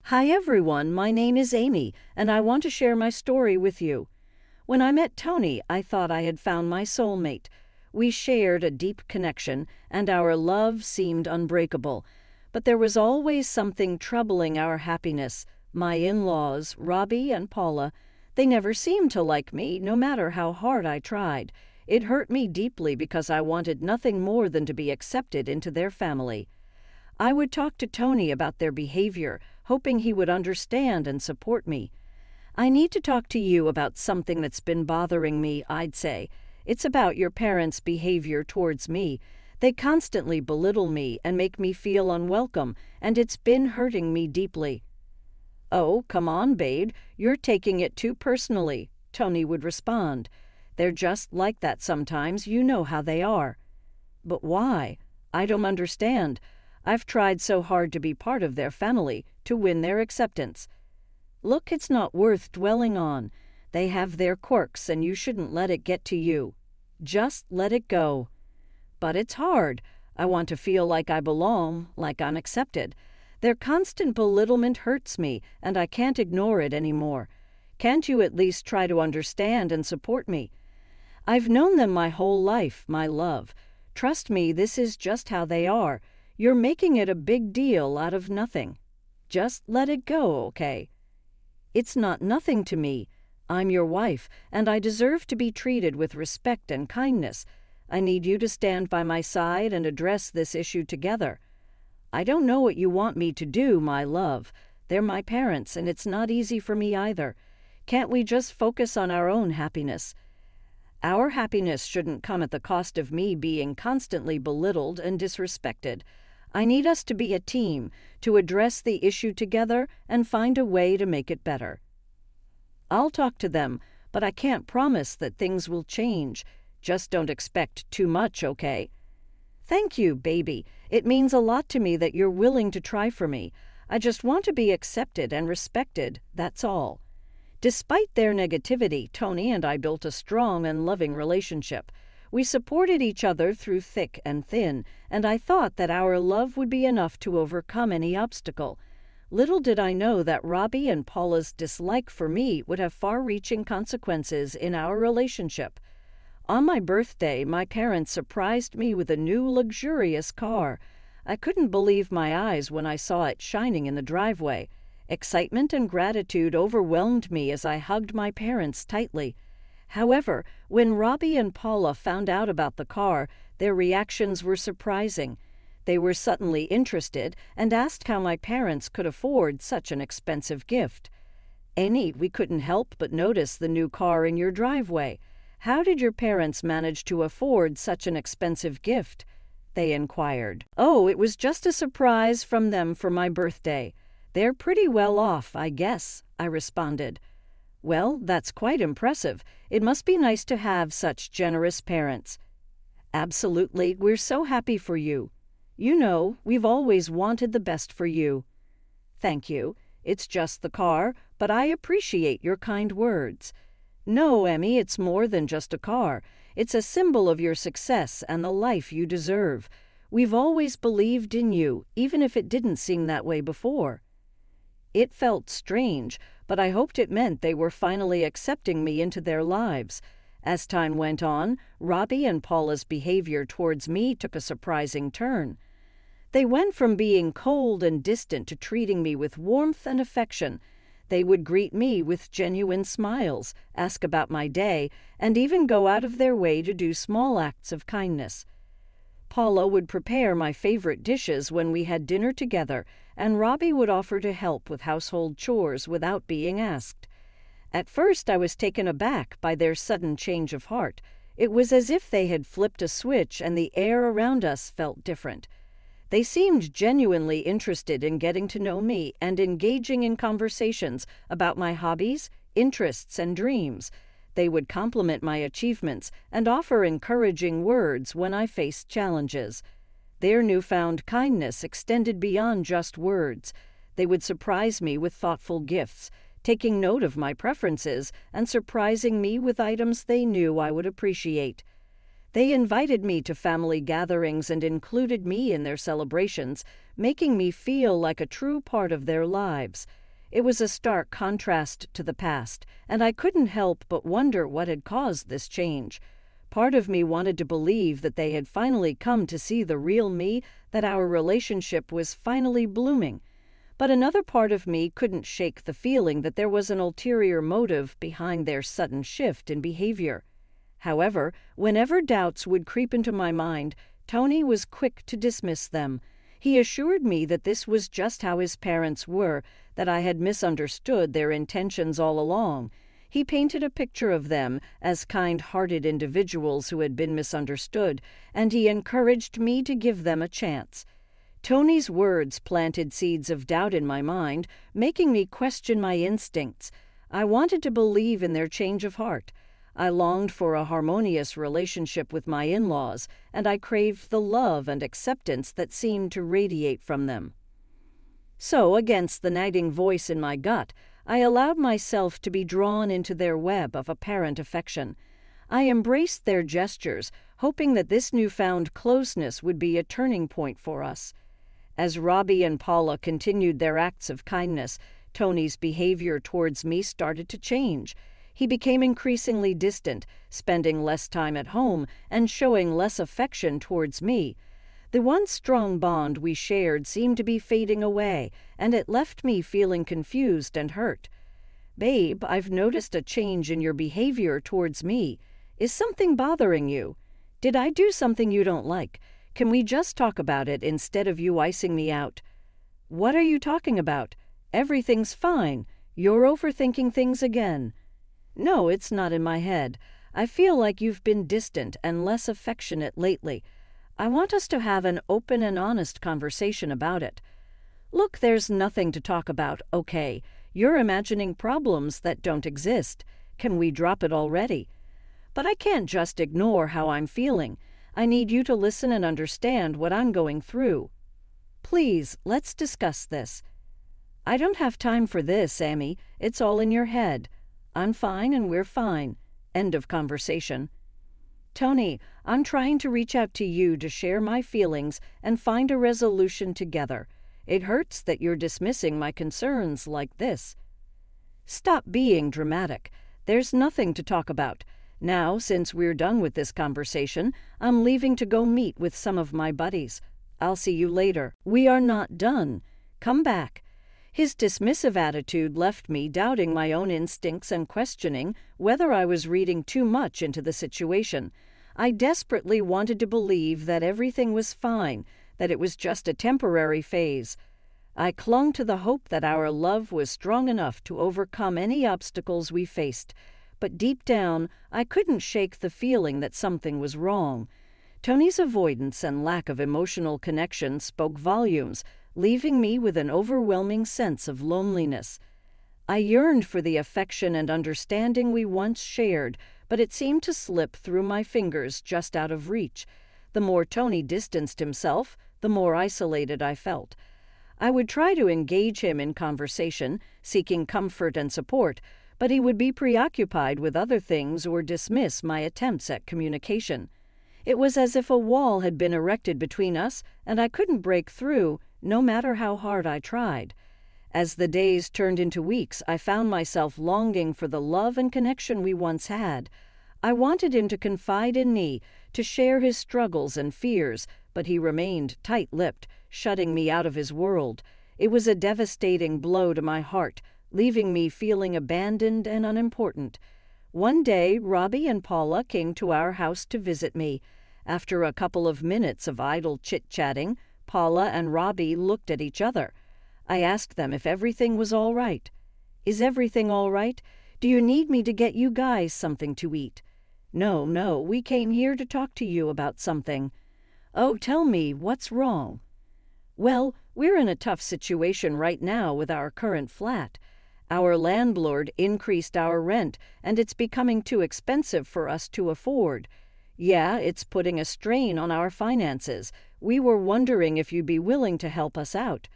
Hi everyone, my name is Amy, and I want to share my story with you. When I met Tony, I thought I had found my soulmate. We shared a deep connection, and our love seemed unbreakable. But there was always something troubling our happiness. My in-laws, Robbie and Paula, they never seemed to like me, no matter how hard I tried. It hurt me deeply because I wanted nothing more than to be accepted into their family. I would talk to Tony about their behavior, hoping he would understand and support me. I need to talk to you about something that's been bothering me, I'd say. It's about your parents' behavior towards me. They constantly belittle me and make me feel unwelcome, and it's been hurting me deeply. Oh, come on, babe, you're taking it too personally, Tony would respond. They're just like that sometimes, you know how they are. But why? I don't understand. I've tried so hard to be part of their family, to win their acceptance. Look, it's not worth dwelling on. They have their quirks and you shouldn't let it get to you. Just let it go. But it's hard. I want to feel like I belong, like I'm accepted. Their constant belittlement hurts me, and I can't ignore it anymore. Can't you at least try to understand and support me? I've known them my whole life, my love. Trust me, this is just how they are. You're making it a big deal out of nothing. Just let it go, okay? It's not nothing to me. I'm your wife, and I deserve to be treated with respect and kindness. I need you to stand by my side and address this issue together. I don't know what you want me to do, my love. They're my parents, and it's not easy for me either. Can't we just focus on our own happiness? Our happiness shouldn't come at the cost of me being constantly belittled and disrespected. I need us to be a team, to address the issue together and find a way to make it better. I'll talk to them, but I can't promise that things will change. Just don't expect too much, okay? Thank you, baby. It means a lot to me that you're willing to try for me. I just want to be accepted and respected, that's all. Despite their negativity, Tony and I built a strong and loving relationship. We supported each other through thick and thin, and I thought that our love would be enough to overcome any obstacle. Little did I know that Robbie and Paula's dislike for me would have far-reaching consequences in our relationship. On my birthday, my parents surprised me with a new luxurious car. I couldn't believe my eyes when I saw it shining in the driveway. Excitement and gratitude overwhelmed me as I hugged my parents tightly. However, when Robbie and Paula found out about the car, their reactions were surprising. They were suddenly interested and asked how my parents could afford such an expensive gift. Annie, we couldn't help but notice the new car in your driveway. How did your parents manage to afford such an expensive gift? They inquired. Oh, it was just a surprise from them for my birthday. They're pretty well off, I guess, I responded. Well, that's quite impressive. It must be nice to have such generous parents. Absolutely, we're so happy for you. You know, we've always wanted the best for you. Thank you. It's just the car, but I appreciate your kind words. No, Emmy, it's more than just a car. It's a symbol of your success and the life you deserve. We've always believed in you, even if it didn't seem that way before. It felt strange, but I hoped it meant they were finally accepting me into their lives. As time went on, Robbie and Paula's behavior towards me took a surprising turn. They went from being cold and distant to treating me with warmth and affection. They would greet me with genuine smiles, ask about my day, and even go out of their way to do small acts of kindness. Paula would prepare my favorite dishes when we had dinner together, and Robbie would offer to help with household chores without being asked. At first, I was taken aback by their sudden change of heart. It was as if they had flipped a switch and the air around us felt different. They seemed genuinely interested in getting to know me and engaging in conversations about my hobbies, interests, and dreams. They would compliment my achievements and offer encouraging words when I faced challenges. Their newfound kindness extended beyond just words. They would surprise me with thoughtful gifts, taking note of my preferences and surprising me with items they knew I would appreciate. They invited me to family gatherings and included me in their celebrations, making me feel like a true part of their lives. It was a stark contrast to the past, and I couldn't help but wonder what had caused this change. Part of me wanted to believe that they had finally come to see the real me, that our relationship was finally blooming. But another part of me couldn't shake the feeling that there was an ulterior motive behind their sudden shift in behavior. However, whenever doubts would creep into my mind, Tony was quick to dismiss them. He assured me that this was just how his parents were, that I had misunderstood their intentions all along. He painted a picture of them as kind-hearted individuals who had been misunderstood, and he encouraged me to give them a chance. Tony's words planted seeds of doubt in my mind, making me question my instincts. I wanted to believe in their change of heart. I longed for a harmonious relationship with my in-laws, and I craved the love and acceptance that seemed to radiate from them. So, against the nagging voice in my gut, I allowed myself to be drawn into their web of apparent affection. I embraced their gestures, hoping that this newfound closeness would be a turning point for us. As Robbie and Paula continued their acts of kindness, Tony's behavior towards me started to change. He became increasingly distant, spending less time at home and showing less affection towards me. The once strong bond we shared seemed to be fading away, and it left me feeling confused and hurt. "Babe, I've noticed a change in your behavior towards me. Is something bothering you? Did I do something you don't like? Can we just talk about it instead of you icing me out?" "What are you talking about? Everything's fine. You're overthinking things again." "No, it's not in my head. I feel like you've been distant and less affectionate lately. I want us to have an open and honest conversation about it." "Look, there's nothing to talk about, okay? You're imagining problems that don't exist. Can we drop it already?" "But I can't just ignore how I'm feeling. I need you to listen and understand what I'm going through. Please, let's discuss this." "I don't have time for this, Amy. It's all in your head. I'm fine and we're fine. End of conversation." "Tony, I'm trying to reach out to you to share my feelings and find a resolution together. It hurts that you're dismissing my concerns like this." "Stop being dramatic. There's nothing to talk about. Now, since we're done with this conversation, I'm leaving to go meet with some of my buddies. I'll see you later." "We are not done. Come back." His dismissive attitude left me doubting my own instincts and questioning whether I was reading too much into the situation. I desperately wanted to believe that everything was fine, that it was just a temporary phase. I clung to the hope that our love was strong enough to overcome any obstacles we faced, but deep down I couldn't shake the feeling that something was wrong. Tony's avoidance and lack of emotional connection spoke volumes, leaving me with an overwhelming sense of loneliness. I yearned for the affection and understanding we once shared, but it seemed to slip through my fingers just out of reach. The more Tony distanced himself, the more isolated I felt. I would try to engage him in conversation, seeking comfort and support, but he would be preoccupied with other things or dismiss my attempts at communication. It was as if a wall had been erected between us, and I couldn't break through, no matter how hard I tried. As the days turned into weeks, I found myself longing for the love and connection we once had. I wanted him to confide in me, to share his struggles and fears, but he remained tight-lipped, shutting me out of his world. It was a devastating blow to my heart, leaving me feeling abandoned and unimportant. One day, Robbie and Paula came to our house to visit me. After a couple of minutes of idle chit-chatting, Paula and Robbie looked at each other. I asked them if everything was all right. "Is everything all right? Do you need me to get you guys something to eat?" No, we came here to talk to you about something." "Oh, tell me, what's wrong?" "Well, we're in a tough situation right now with our current flat. Our landlord increased our rent, and it's becoming too expensive for us to afford. Yeah, it's putting a strain on our finances. We were wondering if you'd be willing to help us out."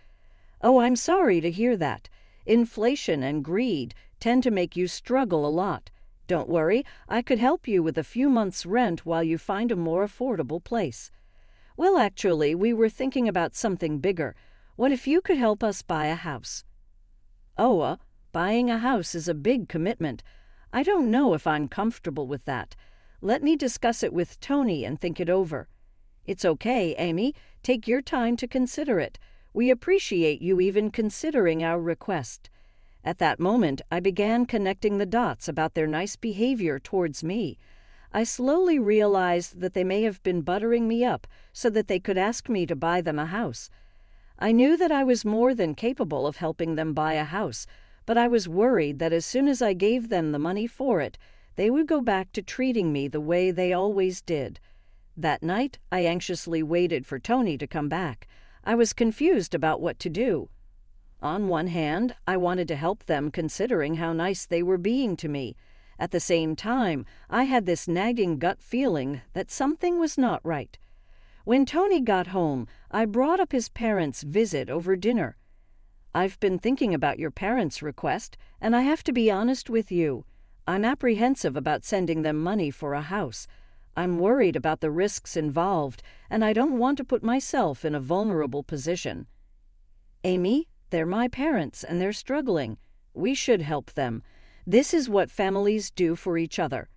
"Oh, I'm sorry to hear that. Inflation and greed tend to make you struggle a lot. Don't worry, I could help you with a few months' rent while you find a more affordable place." "Well, actually, we were thinking about something bigger. What if you could help us buy a house?" "Oh, buying a house is a big commitment. I don't know if I'm comfortable with that. Let me discuss it with Tony and think it over." "It's okay, Amy. Take your time to consider it. We appreciate you even considering our request." At that moment, I began connecting the dots about their nice behavior towards me. I slowly realized that they may have been buttering me up so that they could ask me to buy them a house. I knew that I was more than capable of helping them buy a house, but I was worried that as soon as I gave them the money for it, they would go back to treating me the way they always did. That night, I anxiously waited for Tony to come back. I was confused about what to do. On one hand, I wanted to help them considering how nice they were being to me. At the same time, I had this nagging gut feeling that something was not right. When Tony got home, I brought up his parents' visit over dinner. "I've been thinking about your parents' request, and I have to be honest with you. I'm apprehensive about sending them money for a house. I'm worried about the risks involved, and I don't want to put myself in a vulnerable position." "Amy, they're my parents, and they're struggling. We should help them. This is what families do for each other."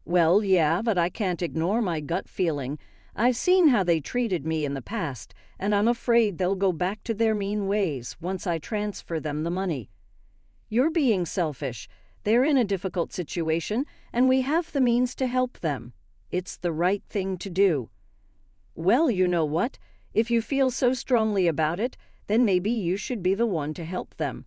"Well, yeah, but I can't ignore my gut feeling. I've seen how they treated me in the past, and I'm afraid they'll go back to their mean ways once I transfer them the money." "You're being selfish. They're in a difficult situation, and we have the means to help them. It's the right thing to do." "Well, you know what? If you feel so strongly about it, then maybe you should be the one to help them.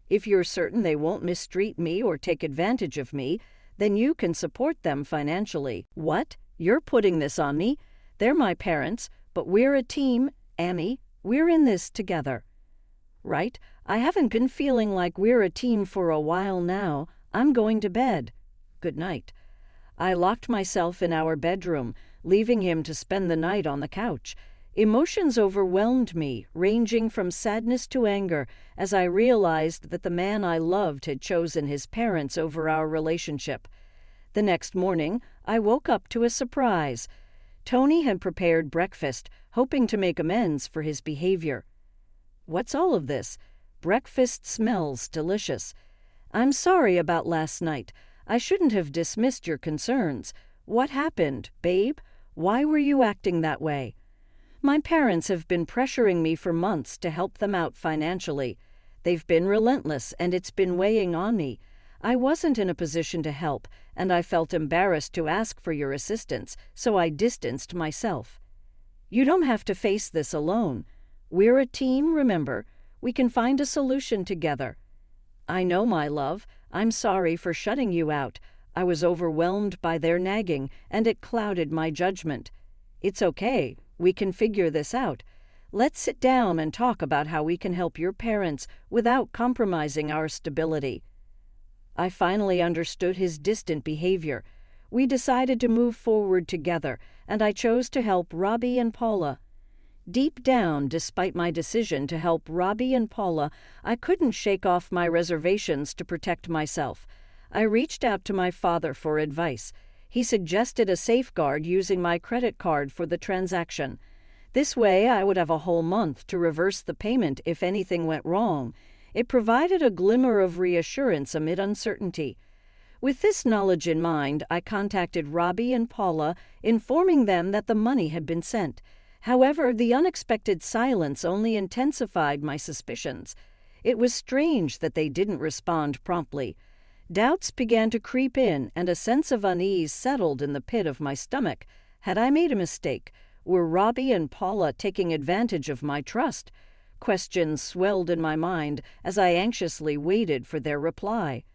If you're certain they won't mistreat me or take advantage of me, then you can support them financially." "What? You're putting this on me? They're my parents, but we're a team, Amy. We're in this together." "Right. I haven't been feeling like we're a team for a while now. I'm going to bed. Good night." I locked myself in our bedroom, leaving him to spend the night on the couch. Emotions overwhelmed me, ranging from sadness to anger, as I realized that the man I loved had chosen his parents over our relationship. The next morning, I woke up to a surprise. Tony had prepared breakfast, hoping to make amends for his behavior. "What's all of this? Breakfast smells delicious. I'm sorry about last night. I shouldn't have dismissed your concerns. What happened, babe? Why were you acting that way?" "My parents have been pressuring me for months to help them out financially. They've been relentless, and it's been weighing on me. I wasn't in a position to help, and I felt embarrassed to ask for your assistance, so I distanced myself." "You don't have to face this alone. We're a team, remember. We can find a solution together." "I know, my love. I'm sorry for shutting you out. I was overwhelmed by their nagging, and it clouded my judgment. It's okay. We can figure this out. Let's sit down and talk about how we can help your parents without compromising our stability." I finally understood his distant behavior. We decided to move forward together, and I chose to help Robbie and Paula. Deep down, despite my decision to help Robbie and Paula, I couldn't shake off my reservations to protect myself. I reached out to my father for advice. He suggested a safeguard using my credit card for the transaction. This way, I would have a whole month to reverse the payment if anything went wrong. It provided a glimmer of reassurance amid uncertainty. With this knowledge in mind, I contacted Robbie and Paula, informing them that the money had been sent. However, the unexpected silence only intensified my suspicions. It was strange that they didn't respond promptly. Doubts began to creep in, and a sense of unease settled in the pit of my stomach. Had I made a mistake? Were Robbie and Paula taking advantage of my trust? Questions swelled in my mind as I anxiously waited for their reply.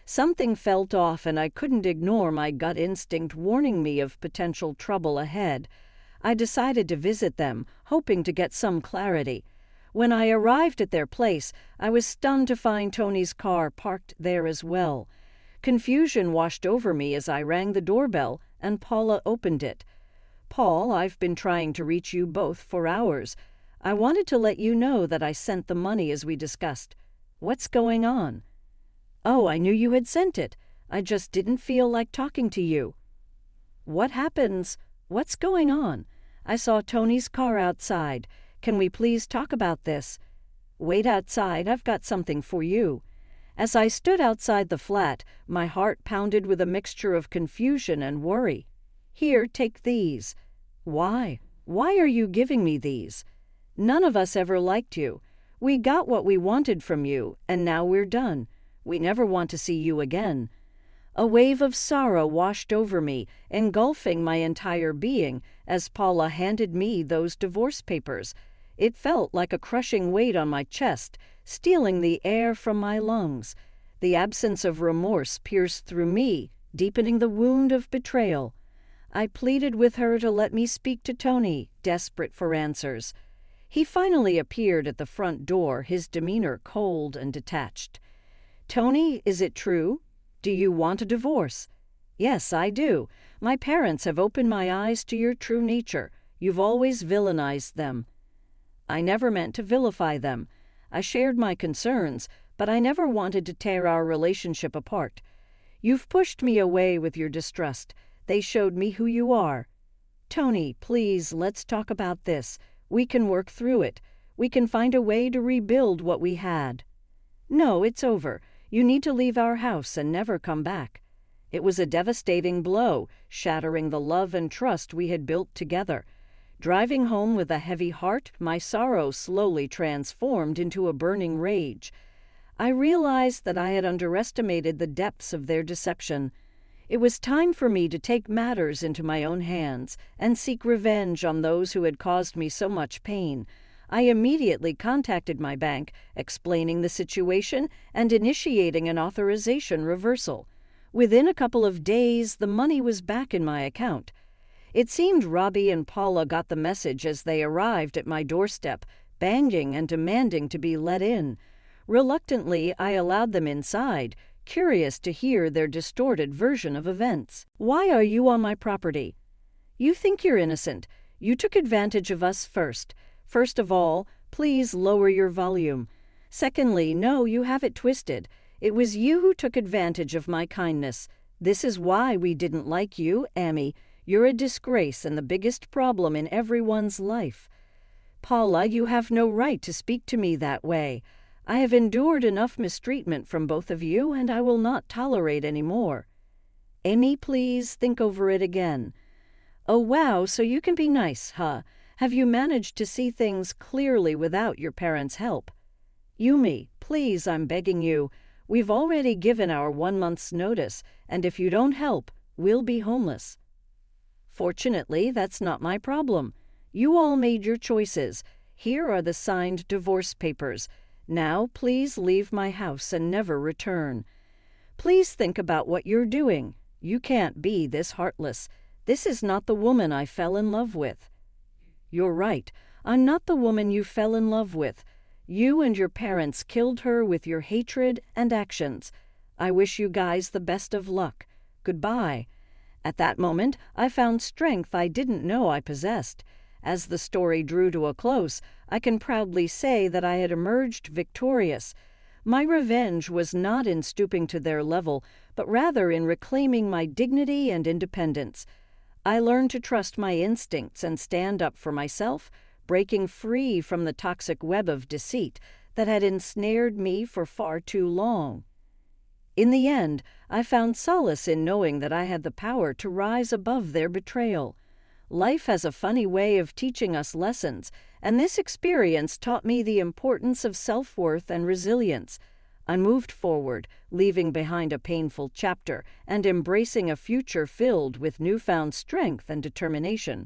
Something felt off, and I couldn't ignore my gut instinct warning me of potential trouble ahead. I decided to visit them, hoping to get some clarity. When I arrived at their place, I was stunned to find Tony's car parked there as well. Confusion washed over me as I rang the doorbell, and Paula opened it. "Paul, I've been trying to reach you both for hours. I wanted to let you know that I sent the money as we discussed. What's going on?" "Oh, I knew you had sent it. I just didn't feel like talking to you." "What happens? What's going on?" I saw Tony's car outside. Can we please talk about this? Wait outside, I've got something for you. As I stood outside the flat, my heart pounded with a mixture of confusion and worry. Here, take these. Why? Why are you giving me these? None of us ever liked you. We got what we wanted from you, and now we're done. We never want to see you again. A wave of sorrow washed over me, engulfing my entire being, as Paula handed me those divorce papers. It felt like a crushing weight on my chest, stealing the air from my lungs. The absence of remorse pierced through me, deepening the wound of betrayal. I pleaded with her to let me speak to Tony, desperate for answers. He finally appeared at the front door, his demeanor cold and detached. "Tony, is it true? Do you want a divorce?" "Yes, I do. My parents have opened my eyes to your true nature. You've always villainized them." I never meant to vilify them. I shared my concerns, but I never wanted to tear our relationship apart. You've pushed me away with your distrust. They showed me who you are. Tony, please, let's talk about this. We can work through it. We can find a way to rebuild what we had. No, it's over. You need to leave our house and never come back. It was a devastating blow, shattering the love and trust we had built together. Driving home with a heavy heart, my sorrow slowly transformed into a burning rage. I realized that I had underestimated the depths of their deception. It was time for me to take matters into my own hands and seek revenge on those who had caused me so much pain. I immediately contacted my bank, explaining the situation and initiating an authorization reversal. Within a couple of days, the money was back in my account. It seemed Robbie and Paula got the message as they arrived at my doorstep, banging and demanding to be let in. Reluctantly, I allowed them inside, curious to hear their distorted version of events. "Why are you on my property?" "You think you're innocent. You took advantage of us first. First of all, please lower your volume. Secondly, no, you have it twisted. It was you who took advantage of my kindness. This is why we didn't like you, Amy. You're a disgrace and the biggest problem in everyone's life." "Paula, you have no right to speak to me that way. I have endured enough mistreatment from both of you, and I will not tolerate any more." "Amy, please think over it again." "Oh, wow, so you can be nice, huh? Have you managed to see things clearly without your parents' help?" "Yumi, please, I'm begging you. We've already given our 1 month's notice, and if you don't help, we'll be homeless." "Fortunately, that's not my problem. You all made your choices. Here are the signed divorce papers. Now, please leave my house and never return. Please think about what you're doing. You can't be this heartless. This is not the woman I fell in love with." "You're right. I'm not the woman you fell in love with. You and your parents killed her with your hatred and actions. I wish you guys the best of luck. Goodbye." At that moment, I found strength I didn't know I possessed. As the story drew to a close, I can proudly say that I had emerged victorious. My revenge was not in stooping to their level, but rather in reclaiming my dignity and independence. I learned to trust my instincts and stand up for myself, breaking free from the toxic web of deceit that had ensnared me for far too long. In the end, I found solace in knowing that I had the power to rise above their betrayal. Life has a funny way of teaching us lessons, and this experience taught me the importance of self-worth and resilience. I moved forward, leaving behind a painful chapter and embracing a future filled with newfound strength and determination.